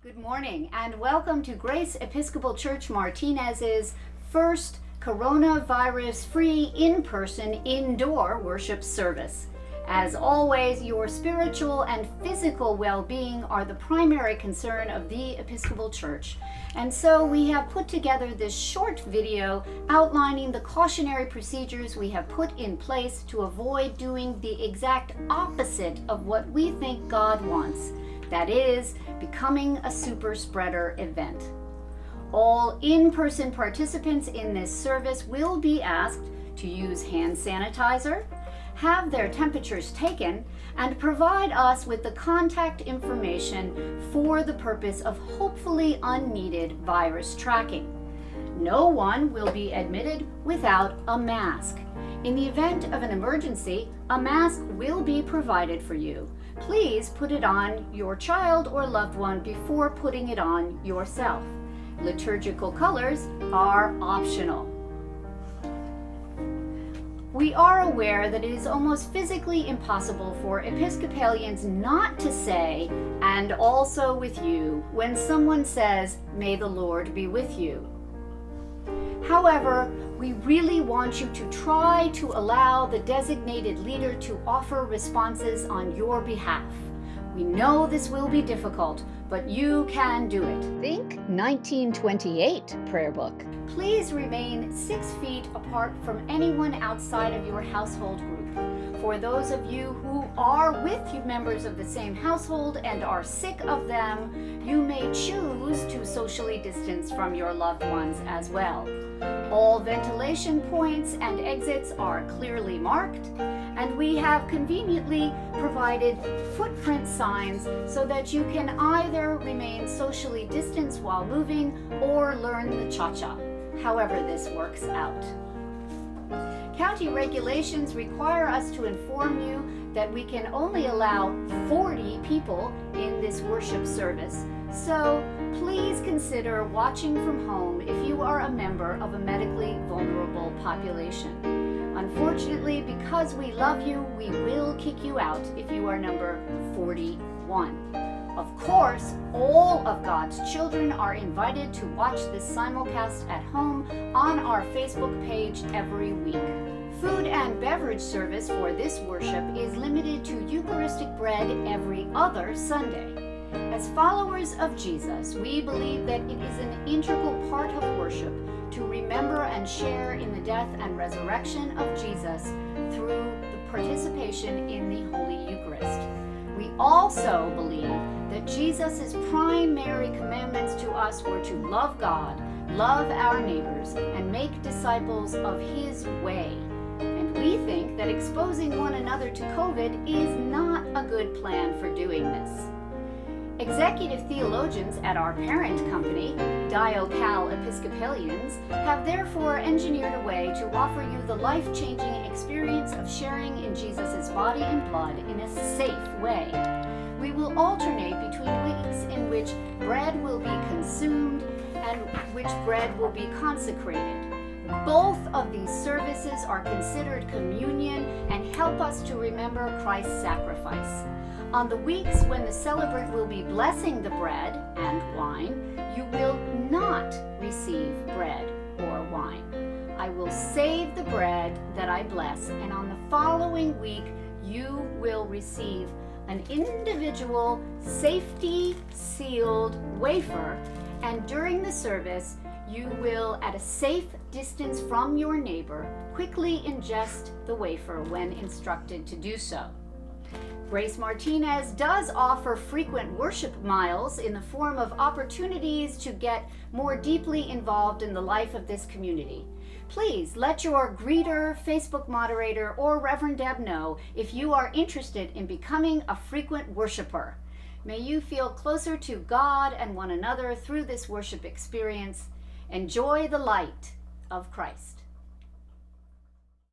Good morning and welcome to Grace Episcopal Church Martinez's first coronavirus-free in-person indoor worship service. As always, your spiritual and physical well-being are the primary concern of the Episcopal Church. And so we have put together this short video outlining the cautionary procedures we have put in place to avoid doing the exact opposite of what we think God wants. That is, becoming a super spreader event. All in-person participants in this service will be asked to use hand sanitizer, have their temperatures taken, and provide us with the contact information for the purpose of hopefully unneeded virus tracking. No one will be admitted without a mask. In the event of an emergency, a mask will be provided for you. Please put it on your child or loved one before putting it on yourself. Liturgical colors are optional. We are aware that it is almost physically impossible for Episcopalians not to say, "and also with you," when someone says, "May the Lord be with you." However, we really want you to try to allow the designated leader to offer responses on your behalf. We know this will be difficult, but you can do it. Think 1928 prayer book. Please remain 6 feet apart from anyone outside of your household group. For those of you who are with members of the same household and are sick of them, you may choose to socially distance from your loved ones as well. All ventilation points and exits are clearly marked, and we have conveniently provided footprint signs so that you can either remain socially distanced while moving or learn the cha-cha, however this works out. County regulations require us to inform you that we can only allow 40 people in this worship service, so please consider watching from home if you are a member of a medically vulnerable population. Unfortunately, because we love you, we will kick you out if you are number 41. Of course, all of God's children are invited to watch this simulcast at home on our Facebook page every week. Food and beverage service for this worship is limited to Eucharistic bread every other Sunday. As followers of Jesus, we believe that it is an integral part of worship to remember and share in the death and resurrection of Jesus through the participation in the Holy Eucharist. We also believe that Jesus' primary commandments to us were to love God, love our neighbors, and make disciples of His way. And we think that exposing one another to COVID is not a good plan for doing this. Executive theologians at our parent company, DioCal Episcopalians, have therefore engineered a way to offer you the life-changing experience of sharing in Jesus' body and blood in a safe way. We will alternate between weeks in which bread will be consumed and which bread will be consecrated. Both of these services are considered communion and help us to remember Christ's sacrifice. On the weeks when the celebrant will be blessing the bread and wine, you will not receive bread or wine. I will save the bread that I bless, and on the following week, you will receive an individual safety-sealed wafer, and during the service, you will, at a safe distance from your neighbor, quickly ingest the wafer when instructed to do so. Grace Martinez does offer frequent worship miles in the form of opportunities to get more deeply involved in the life of this community. Please let your greeter, Facebook moderator, or Reverend Deb know if you are interested in becoming a frequent worshiper. May you feel closer to God and one another through this worship experience. Enjoy the light of Christ.